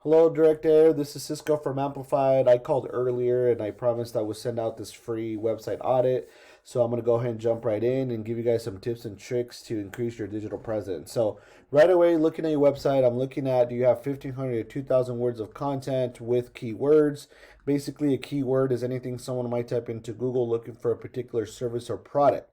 Hello, Direct Air. This is Cisco from Amplified. I called earlier and I promised I would send out this free website audit. So I'm going to go ahead and jump right in and give you guys some tips and tricks to increase your digital presence. So right away, looking at your website, I'm looking at, do you have 1,500 to 2,000 words of content with keywords? Basically, a keyword is anything someone might type into Google looking for a particular service or product,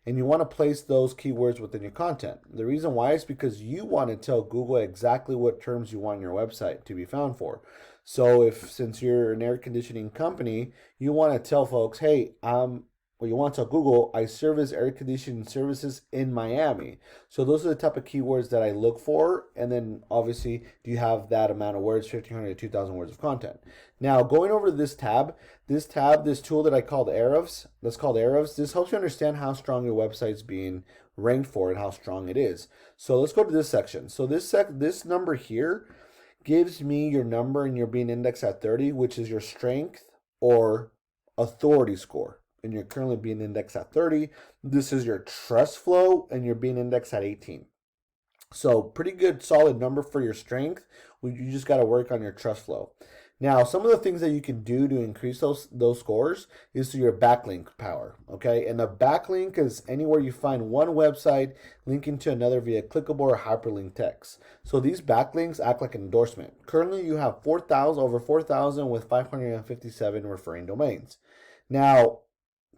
and you want to place those keywords within your content. The reason why is because you want to tell Google exactly what terms you want your website to be found for. So if, since you're an air conditioning company, you want to tell folks, hey, well, you want to tell Google, I service air conditioning services in Miami. So those are the type of keywords that I look for. And then obviously, do you have that amount of words, 1,500 to 2,000 words of content? Now, going over to this tool that I called Ahrefs, that's called Ahrefs, this helps you understand how strong your website's being ranked for and how strong it is. So let's go to this section. So this number here gives me your number and you're being indexed at 30, which is your strength or authority score. And you're currently being indexed at 30. This is your trust flow and you're being indexed at 18. So pretty good solid number for your strength. You just got to work on your trust flow. Now, some of the things that you can do to increase those scores is through your backlink power, okay? And a backlink is anywhere you find one website linking to another via clickable or hyperlink text. So these backlinks act like an endorsement. Currently, you have over 4,000 with 557 referring domains. Now,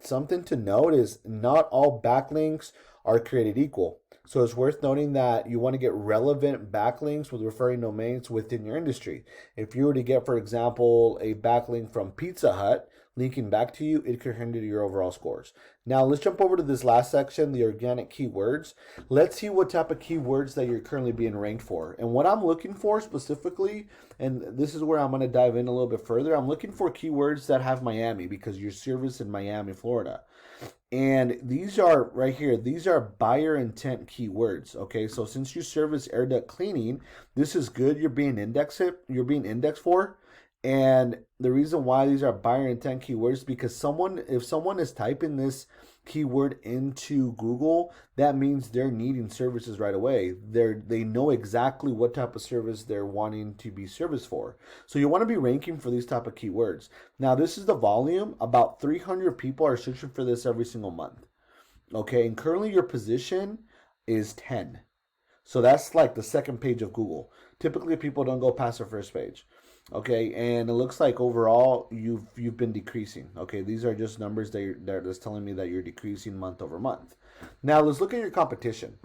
something to note is not all backlinks are created equal. So it's worth noting that you want to get relevant backlinks with referring domains within your industry. If you were to get, for example, a backlink from Pizza Hut linking back to you, it could hinder your overall scores. Now let's jump over to this last section, the organic keywords. Let's see what type of keywords that you're currently being ranked for. And what I'm looking for specifically, and this is where I'm going to dive in a little bit further, I'm looking for keywords that have Miami because your service in Miami, Florida. And these are right here, these are buyer intent keywords. Okay, so since you service air duct cleaning, this is good. You're being indexed for. And the reason why these are buyer intent keywords is because if someone is typing this keyword into Google, that means they're needing services right away. They know exactly what type of service they're wanting to be serviced for. So you want to be ranking for these type of keywords. Now, this is the volume. About 300 people are searching for this every single month. Okay, and currently your position is 10. So that's like the second page of Google. Typically, people don't go past the first page. Okay, and it looks like overall you've been decreasing. Okay, these are just numbers that's telling me that you're decreasing month over month. Now let's look at your competition.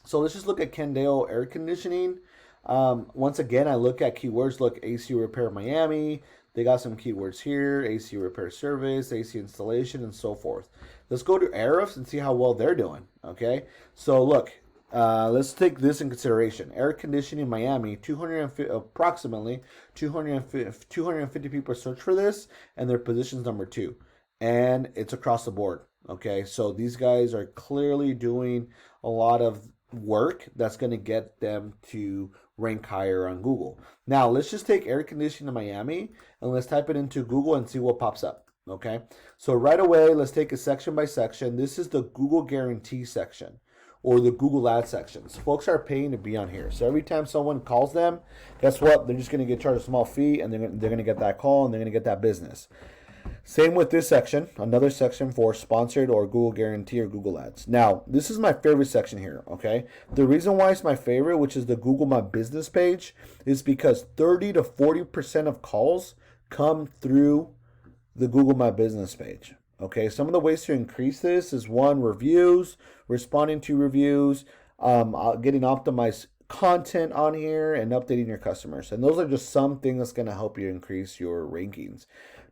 So let's just look at Kendale Air Conditioning. Once again, I look at keywords. Look, AC Repair Miami. They got some keywords here: AC repair service, AC installation, and so forth. Let's go to Ahrefs and see how well they're doing. Okay, so look. Let's take this in consideration. Air conditioning Miami, approximately 250 people search for this, and their position's number 2. And it's across the board. Okay, so these guys are clearly doing a lot of work that's going to get them to rank higher on Google. Now, let's just take air conditioning in Miami, and let's type it into Google and see what pops up. Okay, so right away, let's take it section by section. This is the Google Guarantee section, or the Google Ads sections. Folks are paying to be on here. So every time someone calls them, guess what? They're just going to get charged a small fee, and they're going to get that call, and they're going to get that business. Same with this section, another section for sponsored or Google Guarantee or Google Ads. Now, this is my favorite section here, okay? The reason why it's my favorite, which is the Google My Business page, is because 30 to 40% of calls come through the Google My Business page. Okay, some of the ways to increase this is 1, reviews, responding to reviews, getting optimized content on here, and updating your customers. And those are just some things that's going to help you increase your rankings.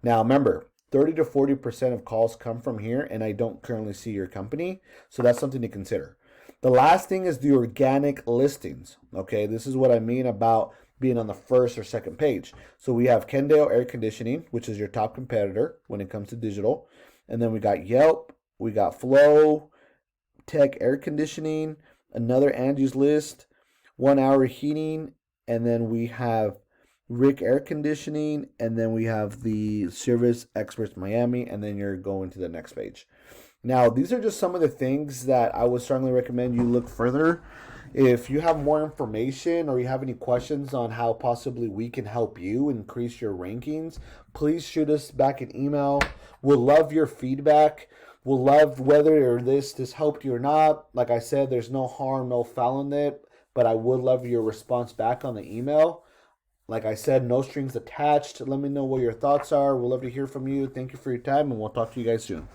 Now, remember, 30 to 40% of calls come from here, and I don't currently see your company, so that's something to consider. The last thing is the organic listings. Okay, this is what I mean about being on the first or second page. So we have Kendale Air Conditioning, which is your top competitor when it comes to digital. And then we got Yelp, we got Flow, Tech Air Conditioning, another Angie's List, 1 Hour Heating, and then we have Rick Air Conditioning, and then we have the Service Experts Miami, and then you're going to the next page. Now, these are just some of the things that I would strongly recommend you look further If you have more information or you have any questions on how possibly we can help you increase your rankings, please shoot us back an email. We'll love your feedback. We'll love whether this helped you or not. Like I said, there's no harm, no foul in it, but I would love your response back on the email. Like I said, no strings attached. Let me know what your thoughts are. We'll love to hear from you. Thank you for your time, and we'll talk to you guys soon.